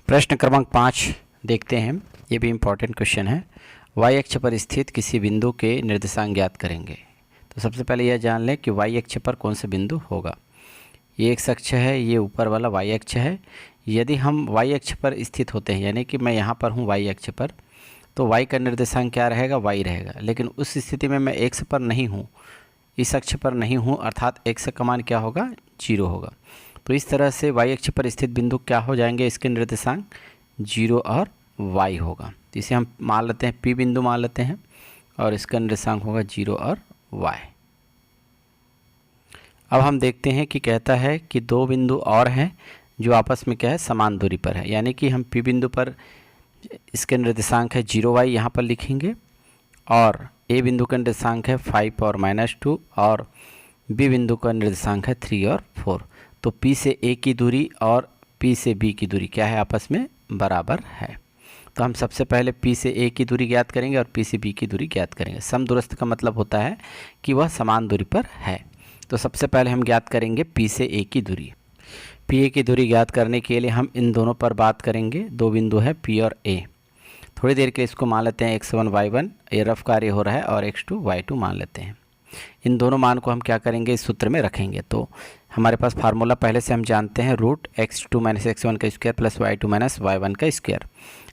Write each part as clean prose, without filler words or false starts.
प्रश्न क्रमांक 5 देखते हैं। ये भी इम्पॉर्टेंट क्वेश्चन है। वाई अक्ष पर स्थित किसी बिंदु के निर्देशांक ज्ञात करेंगे। तो सबसे पहले यह जान लें कि वाई अक्ष पर कौन सा बिंदु होगा। ये एक्स अक्ष है, ये ऊपर वाला वाई अक्ष है। यदि हम वाई अक्ष पर स्थित होते हैं, यानी कि मैं यहाँ पर हूँ वाई अक्ष पर, तो वाई का निर्देशांक क्या रहेगा, वाई रहेगा। लेकिन उस स्थिति में मैं एक्स पर नहीं हूँ, इस अक्ष पर नहीं हूँ, अर्थात एक्स का मान क्या होगा, 0 होगा। तो इस तरह से वाई अक्ष पर स्थित बिंदु क्या हो जाएंगे, इसके निर्देशांक 0 और y होगा। तो इसे हम मान लेते हैं P बिंदु मान लेते हैं और इसका निर्देशांक होगा 0 और y। अब हम देखते हैं कि कहता है कि दो बिंदु और हैं जो आपस में क्या है, समान दूरी पर है। यानी कि हम P बिंदु पर इसके निर्देशांक है 0y यहाँ पर लिखेंगे और A बिंदु का निर्देशांक है 5 और -2 और B बिंदु का निर्देशांक है 3 और 4। तो P से A की दूरी और P से B की दूरी क्या है, आपस में बराबर है। तो हम सबसे पहले P से A की दूरी ज्ञात करेंगे और P से B की दूरी ज्ञात करेंगे। समदूरस्थ का मतलब होता है कि वह समान दूरी पर है। तो सबसे पहले हम ज्ञात करेंगे P से A की दूरी। P A की दूरी ज्ञात करने के लिए हम इन दोनों पर बात करेंगे। दो बिंदु है P और A। थोड़ी देर के लिए इसको मान लेते हैं x1 y1, ये रफ कार्य हो रहा है, और x2 y2 मान लेते हैं। इन दोनों मान को हम क्या करेंगे, इस सूत्र में रखेंगे। तो हमारे पास फार्मूला पहले से हम जानते हैं, √x2 - x1 का स्क्वायर प्लस y2 - y1 का स्क्वायर।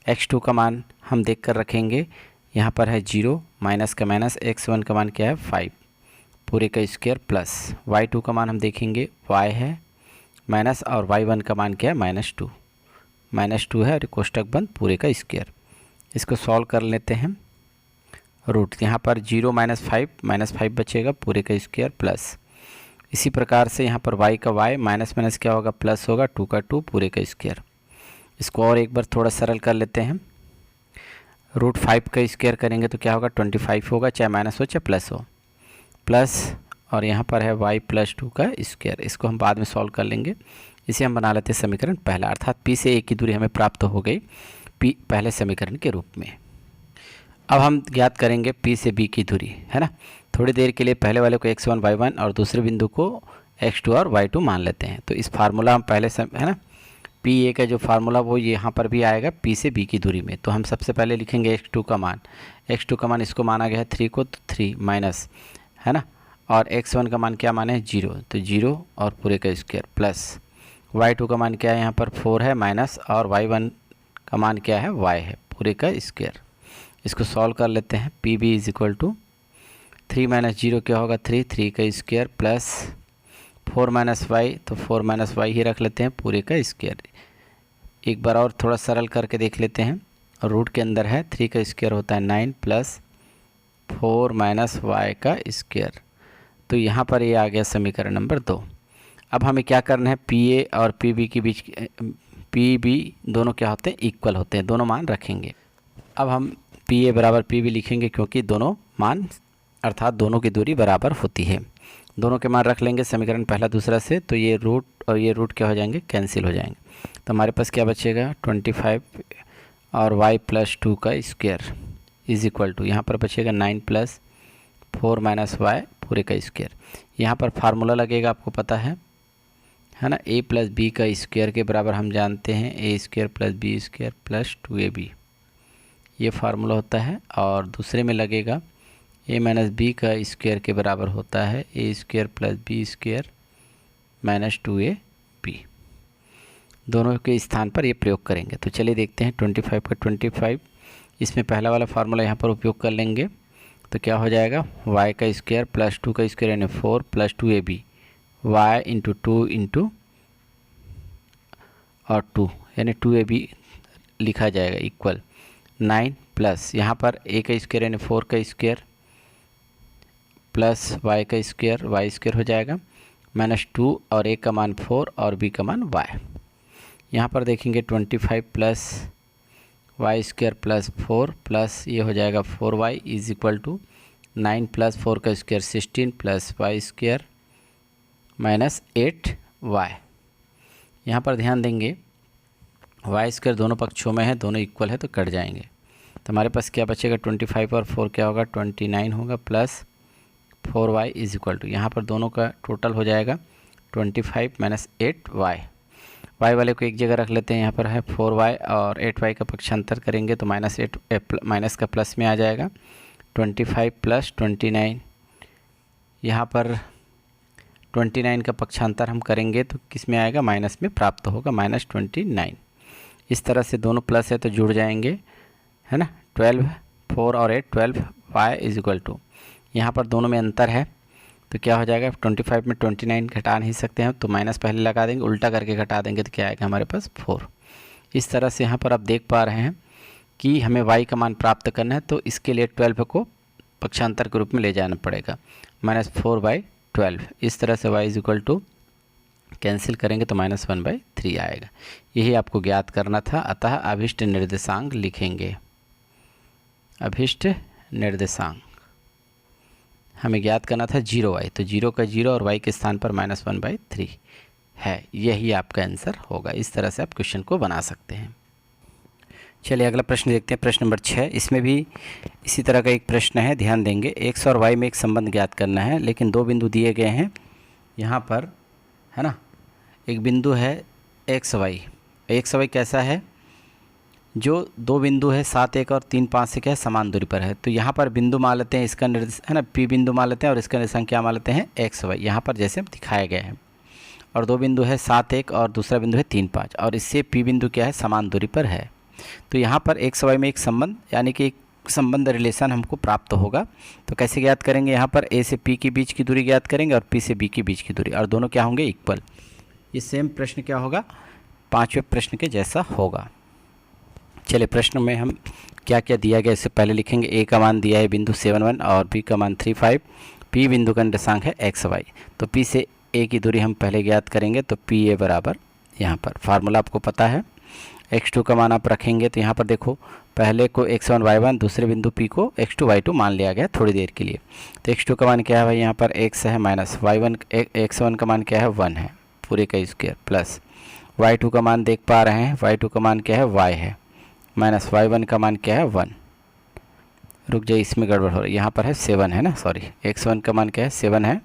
x2 का मान हम देख कर रखेंगे, यहाँ पर है 0, माइनस का माइनस, x1 का मान क्या है 5 पूरे का स्क्वायर प्लस y2 का मान हम देखेंगे y है माइनस और y1 का मान क्या है -2 है और कोष्टक बंद पूरे का स्क्वायर। इसको सॉल्व कर लेते हैं। रूट यहाँ पर 0 - 5 बचेगा पूरे का स्क्वायर प्लस, इसी प्रकार से यहाँ पर y का y माइनस क्या होगा, प्लस होगा 2 का 2 पूरे का स्क्वायर। इसको और एक बार थोड़ा सरल कर लेते हैं। √5 का स्क्वायर करेंगे तो क्या होगा 25 होगा, चाहे माइनस हो चाहे प्लस हो, प्लस और यहाँ पर है y + 2 का स्क्वायर। इसको हम बाद में सॉल्व कर लेंगे। इसे हम बना लेते हैं समीकरण पहला, अर्थात P से A की दूरी हमें प्राप्त हो गई P पहले समीकरण के रूप में। अब हम ज्ञात करेंगे P से B की दूरी, है ना। थोड़ी देर के लिए पहले वाले को x1 y1 और दूसरे बिंदु को x2 और y2 मान लेते हैं। तो इस फार्मूला हम पहले से, है ना, PA का जो फार्मूला वो यहाँ पर भी आएगा P से B की दूरी में। तो हम सबसे पहले लिखेंगे x2 का मान, इसको माना गया है 3 को, तो 3 माइनस, है ना, और x1 का मान क्या माने है 0, तो 0 और पूरे का स्क्वायर प्लस y2 का मान क्या है, यहाँ पर 4 है माइनस, और y1 का मान क्या है, y है पूरे का स्क्वायर। इसको सॉल्व कर लेते हैं। PB = 3 - 0 क्या होगा 3 का स्क्वायर प्लस 4 - y, तो 4 - y ही रख लेते हैं पूरे का स्क्वायर। एक बार और थोड़ा सरल करके देख लेते हैं। रूट के अंदर है 3 का स्क्वायर होता है 9 प्लस 4 - y का स्क्वायर। तो यहाँ पर ये आ गया समीकरण नंबर 2। अब हमें क्या करना है, PA और PB के बीच, PB दोनों क्या होते हैं, इक्वल होते हैं, दोनों मान रखेंगे। अब हम PA = PB लिखेंगे क्योंकि दोनों मान अर्थात दोनों की दूरी बराबर होती है। दोनों के मान रख लेंगे समीकरण पहला दूसरा से, तो ये रूट और ये रूट क्या हो जाएंगे, कैंसिल हो जाएंगे। तो हमारे पास क्या बचेगा 25 और y + 2 का स्क्वायर = यहाँ पर बचेगा 9 + 4 - y पूरे का स्क्वायर। यहाँ पर फार्मूला लगेगा, आपको पता है ना, a + b का स्क्वायर के बराबर हम जानते हैं a² + b² + 2ab, ये फार्मूला होता है। और दूसरे में लगेगा a - b का स्क्वायर के बराबर होता है a² + b² - 2ab। दोनों के स्थान पर ये प्रयोग करेंगे। तो चलिए देखते हैं 25 का 25, इसमें पहला वाला फार्मूला यहाँ पर उपयोग कर लेंगे। तो क्या हो जाएगा y का स्क्वायर प्लस 2 का स्क्वायर यानी 4 + 2ab, y × 2 और 2 यानी 2ab लिखा जाएगा इक्वल 9 प्लस यहाँ पर a का स्क्वायर यानी 4 का स्क्वायर प्लस y का स्क्वायर y² हो जाएगा -2 और a का मान 4 और b का मान y। यहाँ पर देखेंगे 25 प्लस y² प्लस 4 प्लस ये हो जाएगा 4y = 9 + 4 का स्क्वायर 16 प्लस y² -8y। यहाँ पर ध्यान देंगे y² दोनों पक्षों में है, दोनों इक्वल है तो कट जाएंगे। तो हमारे पास क्या बचेगा 25 और 4 क्या होगा 29 होगा प्लस 4y = यहाँ पर दोनों का टोटल हो जाएगा 25 - 8y। y वाले को एक जगह रख लेते हैं, यहाँ पर है 4y और 8y का पक्षांतर करेंगे तो माइनस का प्लस में आ जाएगा। 25 प्लस 29, यहाँ पर 29 का पक्षांतर हम करेंगे तो किस में आएगा, माइनस में प्राप्त होगा, -29। इस तरह से दोनों प्लस है तो जुड़ जाएंगे, है ना। 12, 4 और 8, 12y इज इक्वल टू, यहाँ पर दोनों में अंतर है तो क्या हो जाएगा, 25 में 29 घटा नहीं सकते हैं तो माइनस पहले लगा देंगे, उल्टा करके घटा देंगे तो क्या आएगा हमारे पास 4। इस तरह से यहाँ पर आप देख पा रहे हैं कि हमें y का मान प्राप्त करना है तो इसके लिए 12 को पक्षांतर के रूप में ले जाना पड़ेगा, -4/12। इस तरह से y is equal to cancel करेंगे तो -1/3 आएगा। यही आपको ज्ञात करना था, अतः अभिष्ट निर्देशांक लिखेंगे। अभिष्ट निर्देशांक हमें ज्ञात करना था 0y, तो 0 का 0 और y के स्थान पर -1/3 है। यही आपका आंसर होगा। इस तरह से आप क्वेश्चन को बना सकते हैं। चलिए अगला प्रश्न देखते हैं, प्रश्न नंबर 6। इसमें भी इसी तरह का एक प्रश्न है, ध्यान देंगे। x और y में एक संबंध ज्ञात करना है, लेकिन दो बिंदु दिए गए हैं यहाँ पर, है ना। एक बिंदु है x y कैसा है, जो दो बिंदु है 7, 1 और 3, 5 से क्या है, समान दूरी पर है। तो यहाँ पर बिंदु मान लेते हैं, इसका निर्देश है ना P बिंदु मान लेते हैं और इसका निर्देशांक क्या मान लेते हैं, x y, यहाँ पर जैसे दिखाया गया है। और दो बिंदु है 7, 1 और दूसरा बिंदु है 3, 5 और इससे P बिंदु क्या है, समान दूरी पर है। तो यहाँ पर x y में एक संबंध यानी कि एक संबंध रिलेशन हमको प्राप्त होगा। तो कैसे ज्ञात करेंगे, यहाँ पर A से P के बीच की दूरी ज्ञात करेंगे और P से B के बीच की दूरी, और दोनों क्या होंगे, इक्वल। ये सेम प्रश्न क्या होगा, 5वें प्रश्न के जैसा होगा। चलिए प्रश्न में हम क्या क्या दिया गया इससे पहले लिखेंगे। A का मान दिया है बिंदु 7, 1 और B का मान 3, 5। P बिंदु का निर्देशांक है x y, तो P से A की दूरी हम पहले ज्ञात करेंगे। तो PA बराबर, यहाँ पर फार्मूला आपको पता है, x2 का मान आप रखेंगे। तो यहाँ पर देखो, पहले को x1 y1, दूसरे बिंदु P को x2 y2 मान लिया गया थोड़ी देर के लिए। तो x2 का मान क्या है भाई, यहाँ पर x है माइनस y1, x1 का मान क्या है 1 है पूरे का स्क्वायर, प्लस y2 का मान देख पा रहे हैं, y2 का मान क्या है y है, माइनस y1 का मान क्या है 1। रुक जाइए, इसमें गड़बड़ हो रही है, यहाँ पर है 7 है ना, सॉरी, x1 का मान क्या है 7 है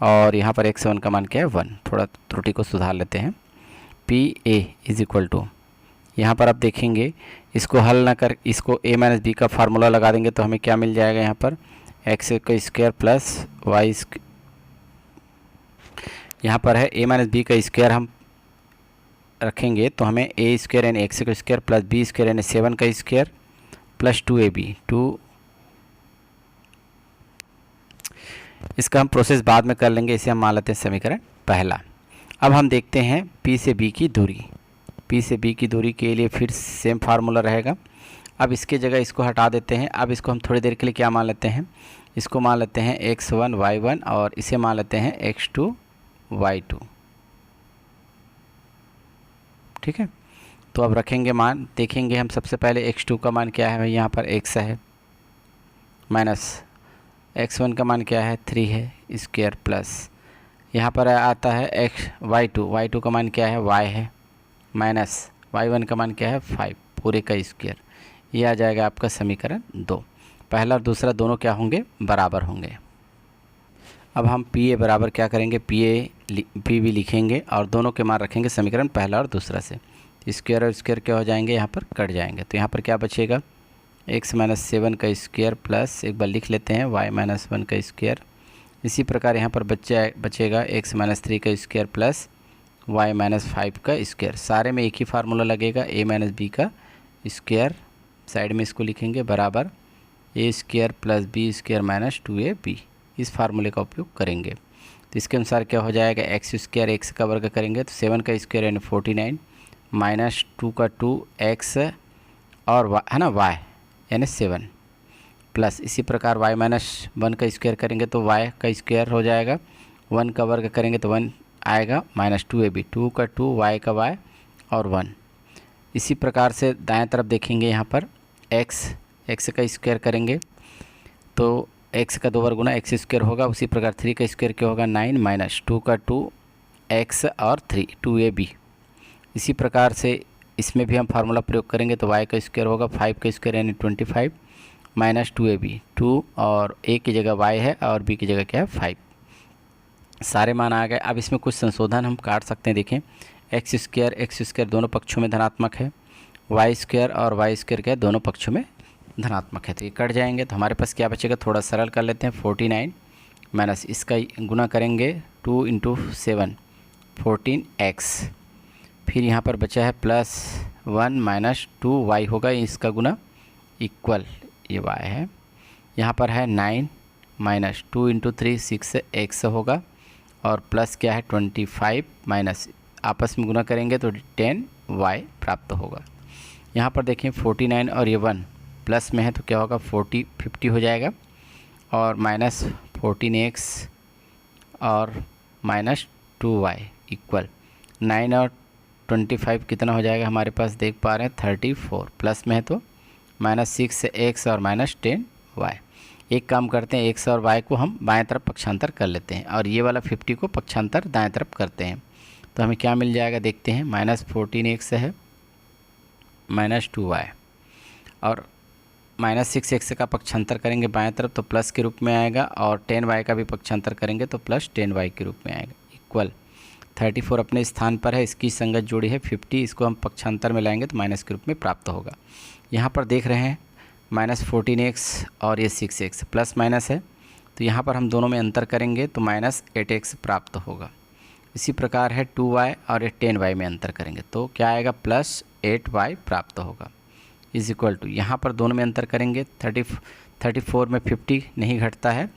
और यहाँ पर x1 का मान क्या है 1। थोड़ा त्रुटि को सुधार लेते हैं। PA इज इक्वल टू, यहाँ पर आप देखेंगे, इसको हल ना कर, इसको a माइनस बी का फार्मूला लगा देंगे तो हमें क्या मिल जाएगा, यहाँ पर x का स्क्वायर प्लस y, यहाँ पर है a माइनस बी का स्क्वायर हम रखेंगे तो हमें a स्क्वायर यानी x का स्क्वायर प्लस b स्क्वायर यानी 7 का स्क्वायर प्लस 2ab, इसका हम प्रोसेस बाद में कर लेंगे। इसे हम मान लेते हैं समीकरण पहला। अब हम देखते हैं P से B की दूरी। P से B की दूरी के लिए फिर सेम फार्मूला रहेगा। अब इसके जगह इसको हटा देते हैं। अब इसको हम थोड़ी देर के लिए क्या मान लेते हैं, इसको मान लेते हैं x1 y1 और इसे मान लेते हैं x2 y2, ठीक है। तो अब रखेंगे मान, देखेंगे हम सबसे पहले x2 का मान क्या है भाई, यहाँ पर x है, माइनस x1 का मान क्या है 3 है स्क्वायर, प्लस यहाँ पर आता है y2 का मान क्या है y है, माइनस y1 का मान क्या है 5 पूरे का स्क्वायर। ये आ जाएगा आपका समीकरण 2। पहला और दूसरा दोनों क्या होंगे, बराबर होंगे। अब हम PA बराबर क्या करेंगे, PB लिखेंगे और दोनों के मान रखेंगे समीकरण पहला और दूसरा से। स्क्वायर और स्क्वायर क्या हो जाएंगे, यहाँ पर कट जाएंगे। तो यहाँ पर क्या बचेगा, x माइनस 7 का स्क्वायर प्लस, एक बार लिख लेते हैं y माइनस 1 का स्क्वायर। इसी प्रकार यहाँ पर बचेगा x माइनस 3 का स्क्वायर प्लस y माइनस 5 का स्क्वायर। सारे में एक ही फार्मूला लगेगा, a माइनस बी का स्क्वायर, साइड में इसको लिखेंगे बराबर a square plus b square minus 2ab। इस फार्मूले का उपयोग करेंगे तो इसके अनुसार क्या हो जाएगा, एक्स स्क्वायर x का वर्ग करेंगे तो 7 का स्क्वायर यानी 49 माइनस 2 का 2x और y है ना y यानी 7 प्लस, इसी प्रकार y माइनस 1 का स्क्वायर करेंगे तो y का स्क्वायर हो जाएगा, 1 का वर्ग करेंगे तो 1 आएगा, माइनस 2ab, 2 का 2 y का y और 1। इसी प्रकार से दाएं तरफ देखेंगे, यहाँ पर x का स्क्वायर करेंगे तो x का 2 वर्ग गुना x स्क्वायर होगा। उसी प्रकार 3 का स्क्वायर क्या होगा 9 माइनस 2 का 2x और 3 2ab। इसी प्रकार से इसमें भी हम फार्मूला प्रयोग करेंगे तो y का स्क्वायर होगा 5 का स्क्वायर यानी 25 माइनस 2ab, 2 और a की जगह y है और b की जगह क्या है 5। सारे मान आ गए। अब इसमें कुछ संशोधन हम काट सकते हैं। देखें एक्स स्क्वायर दोनों पक्षों में धनात्मक है, वाई स्क्वायर और वाई स्क्वायर क्या है दोनों पक्षों में धनात्मक है। तो ये कट जाएंगे तो हमारे पास क्या बचेगा, थोड़ा सरल कर लेते हैं। 49 माइनस इसका गुना करेंगे 2 इंटू 7 14x, फिर यहाँ पर बचा है +1 माइनस 2y होगा, इसका गुना इक्वल ये y है। यहाँ पर है 9 माइनस 2 इंटू 3 6x होगा, और प्लस क्या है 25 माइनस आपस में गुना करेंगे तो 10y प्राप्त होगा। यहाँ पर देखें 49 और ये 1 प्लस में है तो क्या होगा 50 हो जाएगा, और माइनस 14x और माइनस 2y इक्वल 9 और 25 कितना हो जाएगा हमारे पास, देख पा रहे हैं 34, प्लस में है तो माइनस 6x और माइनस 10y। एक काम करते हैं, x और y को हम बाएं तरफ पक्षांतर कर लेते हैं और ये वाला 50 को पक्षांतर दाएं तरफ करते हैं, तो हमें क्या मिल जाएगा देखते हैं। माइनस 14x है माइनस 2y, और माइनस 6x का पक्षांतर करेंगे बाएं तरफ तो प्लस के रूप में आएगा, और 10y का भी पक्षांतर करेंगे तो प्लस 10y के रूप में आएगा इक्वल 34 अपने स्थान पर है, इसकी संगत जोड़ी है 50, इसको हम पक्षांतर में लाएंगे तो माइनस के रूप में प्राप्त होगा। यहाँ पर देख रहे हैं माइनस 14x और ये 6x प्लस माइनस है, तो यहाँ पर हम दोनों में अंतर करेंगे तो माइनस 8x प्राप्त होगा। इसी प्रकार है 2y और ये 10y में अंतर करेंगे तो क्या आएगा प्लस 8y प्राप्त होगा, इज इक्वल टू यहाँ पर दोनों में अंतर करेंगे 34 में 50 नहीं घटता है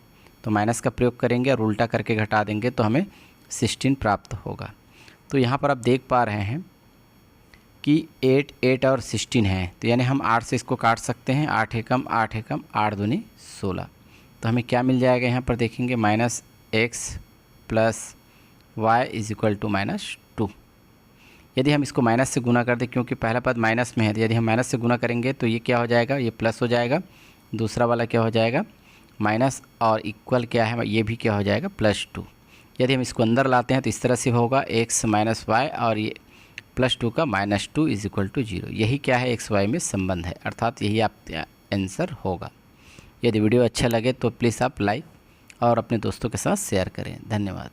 तो माइनस का प्रयोग करेंगे और उल्टा करके घटा देंगे तो हमें 16 प्राप्त होगा। तो यहाँ पर आप देख पा रहे हैं कि 8 और 16 है, तो यानी हम 8 से इसको काट सकते हैं, 8 एकम 8 दूनी 16, तो हमें क्या मिल जाएगा यहाँ पर देखेंगे minus x plus Y is equal to minus 2। यदि हम इसको माइनस से गुना कर दें, क्योंकि पहला पद माइनस में है, तो यदि हम माइनस से गुना करेंगे तो ये क्या हो जाएगा, ये प्लस हो जाएगा, दूसरा वाला क्या हो जाएगा माइनस, और इक्वल क्या है ये भी क्या हो जाएगा +2। यदि हम इसको अंदर लाते हैं तो इस तरह से होगा x माइनस वाई और ये +2 का -2 इज इक्वल टू 0। यही क्या है x y में संबंध है, अर्थात यही आप आंसर होगा। यदि वीडियो अच्छा लगे तो प्लीज़ आप लाइक और अपने दोस्तों के साथ शेयर करें। धन्यवाद।